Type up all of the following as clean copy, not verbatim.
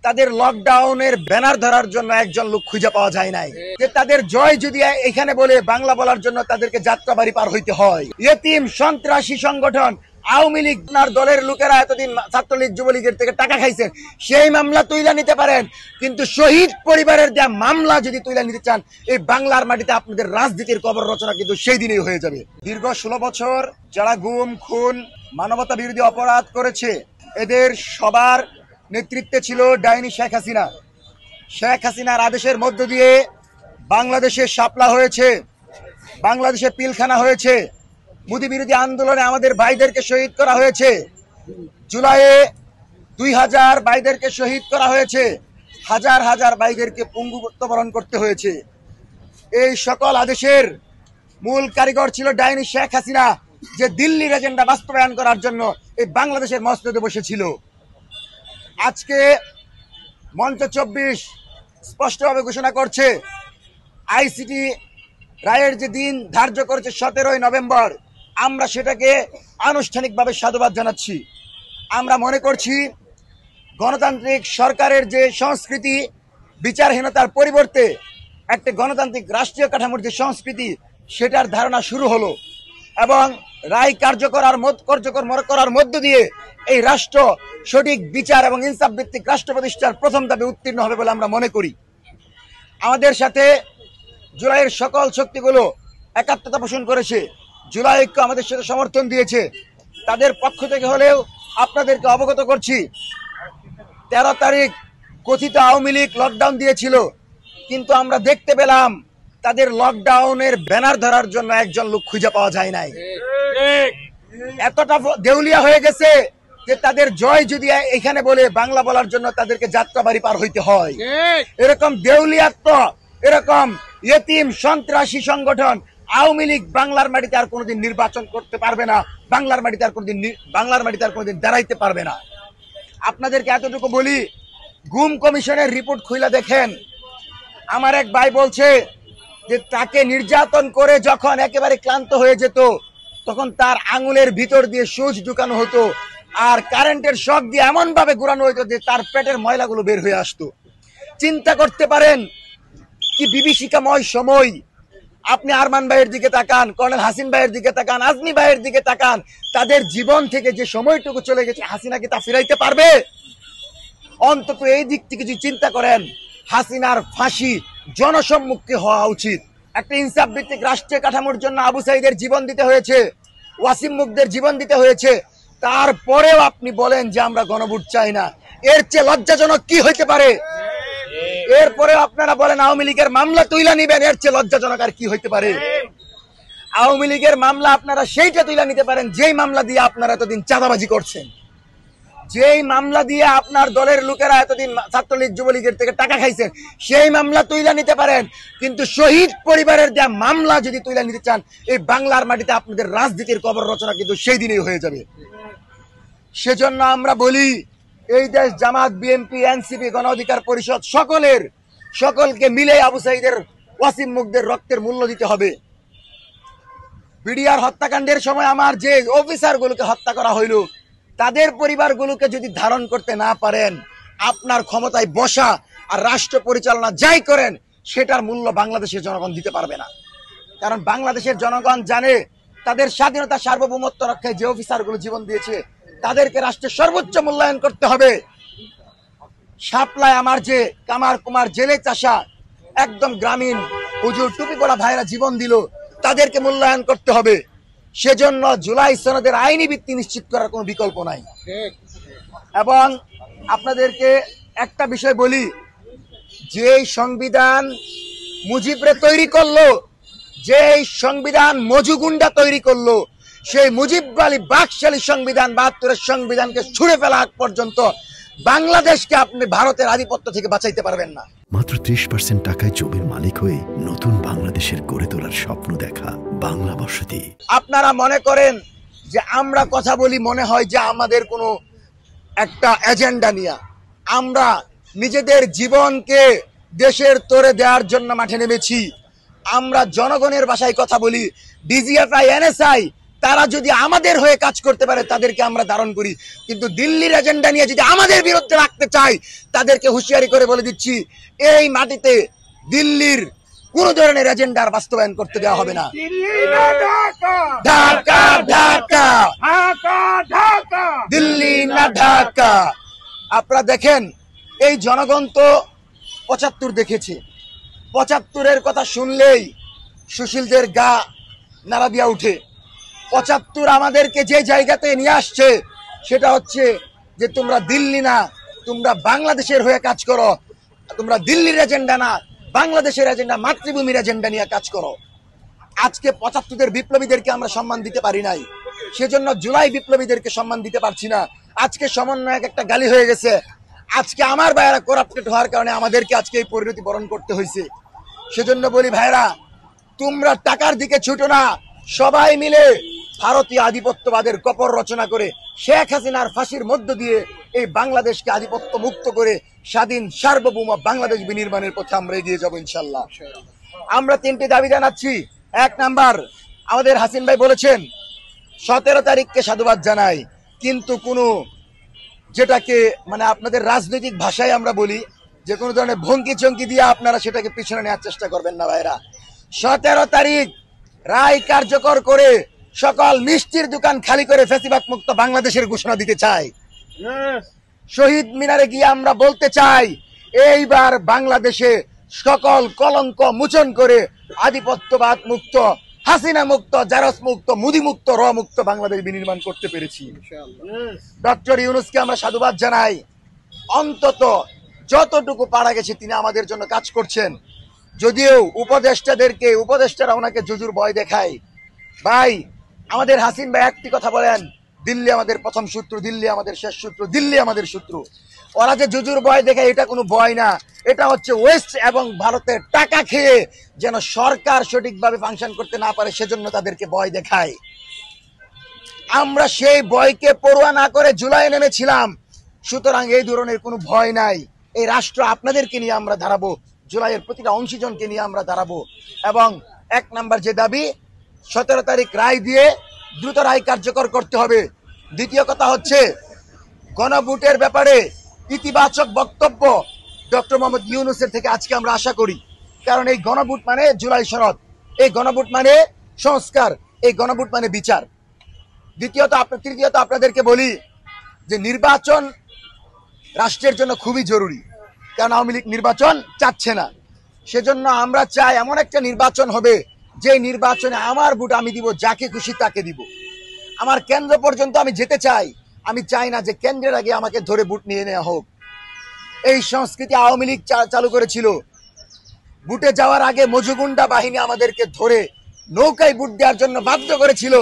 তাদের লকডাউনের ব্যানার ধরার জন্য একজন লোক খুঁজে পাওয়া যায় নাই। যে তাদের জয় যদি এখানে বলে বাংলা বলার জন্য তাদেরকে যাত্রাবাড়ি পার হইতে হয়। ইয়েতিম সন্ত্রাসী সংগঠন আওয়ামী লীগ দলের লোকেরা এতদিন ছাত্রলীগ যুবলীগের থেকে টাকা খাইছেন, সেই মামলা তুইলা নিতে পারেন, কিন্তু শহীদ পরিবারের দেয়া মামলা যদি তুইলা নিতে চান, এই বাংলার মাটিতে আপনাদের রাজনীতির কবর রচনা কিন্তু সেই দিনই হয়ে যাবে। দীর্ঘ 16 বছর যারা গুম, খুন, মানবতা বিরোধী অপরাধ করেছে, এদের সবার নেতৃত্বে ছিল ডাইনি শেখ হাসিনা। শেখ হাসিনার আদেশের মধ্য দিয়ে বাংলাদেশে শাপলা হয়েছে, বাংলাদেশে পিলখানা হয়েছে, মোদী বিরোধী আন্দোলনে আমাদের ভাইদেরকে শহীদ করা হয়েছে, জুলাইয়ে 2000 ভাইদেরকে শহীদ করা হয়েছে, হাজার হাজার ভাইদেরকে পঙ্গুত্ব বরণ করতে হয়েছে। এই সকল আদেশের মূল কারিগর ছিল ডাইনি শেখ হাসিনা, যে দিল্লির এজেন্ডা বাস্তবায়ন করার জন্য এই বাংলাদেশের মসনদে বসেছিল। আজকে মঞ্চ 24 স্পষ্টভাবে ঘোষণা করছে, আইসিটি রায়ের যে দিন ধার্য করেছে 17 নভেম্বর, আমরা সেটাকে আনুষ্ঠানিকভাবে সাধুবাদ জানাচ্ছি। আমরা মনে করছি গণতান্ত্রিক সরকারের যে সংস্কৃতি, বিচারহীনতার পরিবর্তে একটা গণতান্ত্রিক রাষ্ট্রীয় কাঠামোর যে সংস্কৃতি, সেটার ধারণা শুরু হলো এবং রায় কার্যকর করার মধ্য দিয়ে এই রাষ্ট্র সঠিক বিচার এবং ইনসাফ ভিত্তিক রাষ্ট্র প্রতিষ্ঠার প্রথম ধাপে উত্তীর্ণ হবে বলে আমরা মনে করি। আমাদের সাথে জুলাইয়ের সকল শক্তিগুলো একাত্মতা পোষণ করেছে, জুলাই ঐক্য আমাদের সাথে সমর্থন দিয়েছে। তাদের পক্ষ থেকে হলেও আপনাদেরকে অবগত করছি, 13 তারিখ কথিত আওয়ামী লীগ লকডাউন দিয়েছিল, কিন্তু আমরা দেখতে পেলাম তাদের লকডাউনের ব্যানার ধরার জন্য একজন লোক খুঁজে পাওয়া যায় নাই। এতটা দেউলিয়া হয়ে গেছে যে তাদের জয় যদি এখানে বলে বাংলা বলার জন্য তাদেরকে যাত্রাবাড়ি পার হইতে হয়। এরকম দেউলিয়াত্ব, এরকম ইয়েতিম সন্ত্রাসী সংগঠন আওয়ামী লীগ বাংলার মাটিতে আর কোনোদিন নির্বাচন করতে পারবে না, বাংলার মাটিতে আর কোনোদিন দাঁড়াইতে পারবে না। আপনাদেরকে এতটুকু বলি, গুম কমিশনের রিপোর্ট খুলে দেখেন। আমার এক ভাই বলছে যে তাকে নির্যাতন করে যখন একেবারে ক্লান্ত হয়ে যেত, তখন তার আঙুলের ভিতর দিয়ে সুচ ঢুকানো হতো আর কারেন্টের শক দিয়ে এমন ভাবে ঘুরানো হতো যে তার পেটের ময়লাগুলো বের হয়ে আসতো। চিন্তা করতে পারেন কি বিভীষিকাময় সময়। আপনি আরমান ভাইয়ের দিকে তাকান, কর্নেল হাসিন ভাইয়ের দিকে তাকান, আজমি ভাইয়ের দিকে তাকান, তাদের জীবন থেকে যে সময়টুকু চলে গেছে, হাসিনা কি তা ফিরাইতে পারবে? অন্তত এই দিক থেকে যদি চিন্তা করেন, হাসিনার ফাঁসি জনসম্মুখে হওয়া উচিত। একটা ইনসাফ ভিত্তিক রাষ্ট্রীয় কাঠামোর জন্য আবু সাইদের জীবন দিতে হয়েছে, ওয়াসিম মুগদের জীবন দিতে হয়েছে, তারপরেও আপনি বলেন যে আমরা গণভোট চাই না। এর চেয়ে লজ্জাজনক কি হইতে পারে? এরপরে আপনারা বলেন আওয়ামী লীগের মামলা তুইলা নিবেন, এর চেয়ে লজ্জাজনক আর কি হইতে পারে? আওয়ামী লীগের মামলা আপনারা সেইটা তুইলা নিতে পারেন যেই মামলা দিয়ে আপনারা এতদিন চাঁদাবাজি করছেন, যেই মামলা দিয়ে আপনার দলের লোকেরা এতদিন ছাত্রলীগ যুবলীগের থেকে টাকা খাইছেন, সেই মামলা তুইলা নিতে পারেন, কিন্তু শহীদ পরিবারের দেয়া মামলা যদি তুইলা নিতে চান, এই বাংলার মাটিতে আপনাদের রাজনীতির কবর রচনা কিন্তু সেই দিনই হয়ে যাবে। সেজন্য আমরা বলি, এই দেশ জামাত, বিএনপি, এনসিপি, গণ অধিকার পরিষদ সকলকে মিলে আবু সাইদের, ওয়াসিম মুগদের রক্তের মূল্য দিতে হবে। বিডিআর হত্যাকাণ্ডের সময় আমার যে অফিসারগুলোকে হত্যা করা হইল, তাদের পরিবারগুলোকে যদি ধারণ করতে না পারেন, আপনার ক্ষমতায় বসা আর রাষ্ট্র পরিচালনা যাই করেন, সেটার মূল্য বাংলাদেশের জনগণ দিতে পারবে না। কারণ বাংলাদেশের জনগণ জানে তাদের স্বাধীনতা সার্বভৌমত্ব রক্ষায় যে অফিসারগুলো জীবন দিয়েছে, তাদেরকে রাষ্ট্রের সর্বোচ্চ মূল্যায়ন করতে হবে। শাপলায় আমার যে কামার কুমার জেলে চাষা, একদম গ্রামীণ হুজুর টুপি পরা ভাইরা জীবন দিল, তাদেরকে মূল্যায়ন করতে হবে। সেজন্য জুলাই সনদের আইনি ভিত্তি নিশ্চিত করার কোনো বিকল্প নাই। এবং আপনাদেরকে একটা বিষয় বলি, যে সংবিধান মুজিবরে তৈরি করলো, যে সংবিধান মজুগুন্ডা তৈরি করলো, সেই মুজিব আলী বাকশালী সংবিধান 72-এর সংবিধানকে ছুঁড়ে ফেলা আগ পর্যন্ত বাংলাদেশকে আপনি ভারতের আধিপত্য থেকে বাঁচাইতে পারবেন না। মাত্র 30% টাকায় জমির মালিক হয়ে নতুন বাংলাদেশের গড়ে তোলার স্বপ্ন দেখা বাংলা বসতি। আপনারা মনে করেন যে আমরা কথা বলি, মনে হয় যে আমাদের কোনো একটা এজেন্ডা নিয়ে। আমরা নিজেদের জীবনকে দেশের তোরে দেওয়ার জন্য মাঠে নেমেছি। আমরা জনগণের ভাষায় কথা বলি। ডিজিএফআই, এনএসআই তারা যদি আমাদের হয়ে কাজ করতে পারে তাদেরকে আমরা ধারণ করি, কিন্তু দিল্লির এজেন্ডা নিয়ে যদি আমাদের বিরুদ্ধে রাখতে চাই তাদেরকে হুঁশিয়ারি করে বলে দিচ্ছি, এই মাটিতে দিল্লির কোন ধরনের এজেন্ডার বাস্তবায়ন করতে দেওয়া হবে না। ঢাকা ঢাকা দিল্লি না ঢাকা। আপনারা দেখেন, এই জনগণ তো ৭৫ দেখেছে। ৭৫-এর কথা শুনলেই সুশীলদের গা নাড়া দিয়া উঠে। ৭৫ আমাদেরকে যে জায়গাতে নিয়ে আসছে সেটা হচ্ছে যে তোমরা দিল্লি না, তোমরা বাংলাদেশের হয়ে কাজ করো। তোমরা দিল্লির এজেন্ডা না, বাংলাদেশের এজেন্ডা, মাতৃভূমির এজেন্ডা নিয়ে কাজ করো। আজকে ৭৫-দের বিপ্লবীদেরকে আমরা সম্মান দিতে পারি নাই, সেজন্য জুলাই বিপ্লবীদেরকে সম্মান দিতে পারছি না। আজকে সমন্বয়ক একটা গালি হয়ে গেছে। আজকে আমার ভাইয়েরা করাপ্টেড হওয়ার কারণে আমাদেরকে আজকে এই পরিণতি বরণ করতে হয়েছে। সেজন্য বলি ভাইরা, তোমরা টাকার দিকে ছুটো না, সবাই মিলে ভারতীয় আধিপত্যবাদের কপর রচনা করে শেখ হাসিনার ফাঁসির মধ্য দিয়ে এই বাংলাদেশকে আধিপত্য মুক্ত করে স্বাধীন সার্বভৌম বাংলাদেশ বিনির্মাণের পথে আমরা এগিয়ে যাবো ইনশাল্লাহ। আমরা 3টি দাবি জানাচ্ছি। 1 নাম্বার, আমাদের হাসিন ভাই বলেছেন 17 তারিখকে সাধুবাদ জানাই, কিন্তু কোনো যেটাকে মানে আপনাদের রাজনৈতিক ভাষায় আমরা বলি যে কোনো ধরনের ভঙ্গি চঙ্কি দিয়ে আপনারা সেটাকে পিছনে নেওয়ার চেষ্টা করবেন না ভাইরা। 17 তারিখ রায় কার্যকর করে সকল মিষ্টির দোকান খালি করে ফ্যাসিবাদ মুক্ত বাংলাদেশের ঘোষণা দিতে চাই। শহীদ মিনারে গিয়ে আমরা বলতে চাই, এইবার বাংলাদেশে সকল কলঙ্ক মোচন করে আধিপত্যবাদ মুক্ত, হাসিনা মুক্ত, জারস মুক্ত, মুদি মুক্ত, র মুক্ত বাংলাদেশ বিনির্মাণ করতে পেরেছি। ডক্টর ইউনূসকে আমরা সাধুবাদ জানাই। অন্তত যতটুকু পারা গেছে তিনি আমাদের জন্য কাজ করছেন। যদিও উপদেষ্টারা ওনাকে জুজুর ভয় দেখায়। ভাই, আমাদের হাসিন ভাই একটি কথা বলেন, দিল্লি আমাদের প্রথম শত্রু, দিল্লি আমাদের শেষ শত্রু, দিল্লি আমাদের শত্রু। ওরা যে জুজুর ভয় দেখায় এটা কোনো ভয় না, এটা হচ্ছে ওয়েস্ট এবং ভারতের টাকা খেয়ে যেন সরকার সঠিকভাবে ফাংশন করতে না পারে সেজন্য তাদেরকে ভয় দেখায়। আমরা সেই ভয়কে পরোয়া না করে জুলাই নেমেছিলাম, সুতরাং এই ধরনের কোনো ভয় নাই। এই রাষ্ট্র আপনাদেরকে নিয়ে আমরা দাঁড়াবো, জুলাইয়ের প্রতিটা অংশীজনকে নিয়ে আমরা দাঁড়াবো। এবং 1 নাম্বার যে দাবি, 17 তারিখ রায় দিয়ে দ্রুত রায় কার্যকর করতে হবে। দ্বিতীয় কথা হচ্ছে গণভোটের ব্যাপারে ইতিবাচক বক্তব্য ডক্টর মোহাম্মদ ইউনূসের থেকে আজকে আমরা আশা করি। কারণ এই গণভোট মানে জুলাই সনদ, এই গণভোট মানে সংস্কার, এই গণভোট মানে বিচার। তৃতীয়ত আপনাদেরকে বলি যে নির্বাচন রাষ্ট্রের জন্য খুবই জরুরি, কারণ আওয়ামী লীগ নির্বাচন চাচ্ছে না। সেজন্য আমরা চাই এমন একটা নির্বাচন হবে যে নির্বাচনে আমার ভোট আমি দিব, যাকে খুশি তাকে দিব। আমার কেন্দ্র পর্যন্ত আমি যেতে চাই, আমি চাই না যে কেন্দ্রের আগে আমাকে ধরে ভোট নিয়ে নেওয়া হোক। এই সংস্কৃতি আওয়ামী লীগ চালু করেছিল। ভোটে যাওয়ার আগে মজুগুন্ডা বাহিনী আমাদেরকে ধরে নৌকায় ভোট দেওয়ার জন্য বাধ্য করেছিল,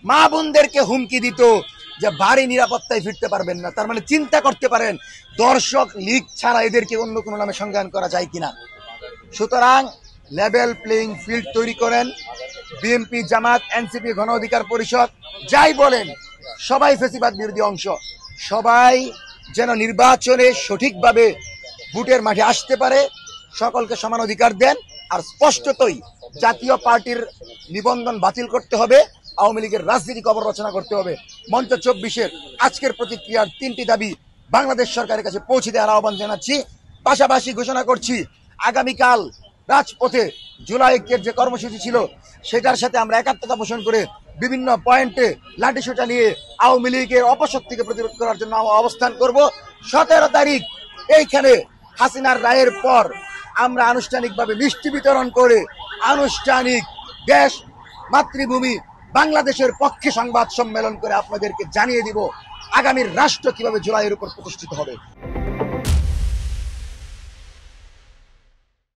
মা বোনদেরকে হুমকি দিত যে বাড়ি নিরাপত্তায় ফিরতে পারবেন না। তার মানে চিন্তা করতে পারেন দর্শক লীগ ছাড়া এদেরকে অন্য কোনো নামে সংজ্ঞায়ন করা যায় কিনা। সুতরাং লেভেল প্লেইং ফিল্ড তৈরি করেন। বিএনপি, জামাত, এনসিপি, গণ অধিকার পরিষদ যাই বলেন, সবাই ফ্যাসিবাদ বিরোধী অংশ। সবাই যেন নির্বাচনে সঠিকভাবে ভোটের মাঠে আসতে পারে, সকলকে সমান অধিকার দেন। আর স্পষ্টতই জাতীয় পার্টির নিবন্ধন বাতিল করতে হবে, আওয়ামী লীগের রাজনীতি কবর রচনা করতে হবে। মঞ্চ 24-এর আজকের প্রতিক্রিয়ার 3টি দাবি বাংলাদেশ সরকারের কাছে পৌঁছে দেওয়ার আহ্বান জানাচ্ছি। পাশাপাশি ঘোষণা করছি, আগামীকাল রাজপথে জুলাই ঐক্যের যে কর্মসূচি ছিল সেটার সাথে আমরা একাত্মতা পোষণ করে বিভিন্ন পয়েন্টে লাঠিসোঁটা নিয়ে আওয়ামী লীগের অপশক্তিকে প্রতিরোধ করার জন্য অবস্থান করব। 17 তারিখ এইখানে হাসিনার রায়ের পর আমরা আনুষ্ঠানিকভাবে মিষ্টি বিতরণ করে আনুষ্ঠানিক দেশ মাতৃভূমি বাংলাদেশের পক্ষে সংবাদ সম্মেলন করে আপনাদেরকে জানিয়ে দিব আগামীর রাষ্ট্র কিভাবে জুলাইয়ের উপর প্রতিষ্ঠিত হবে।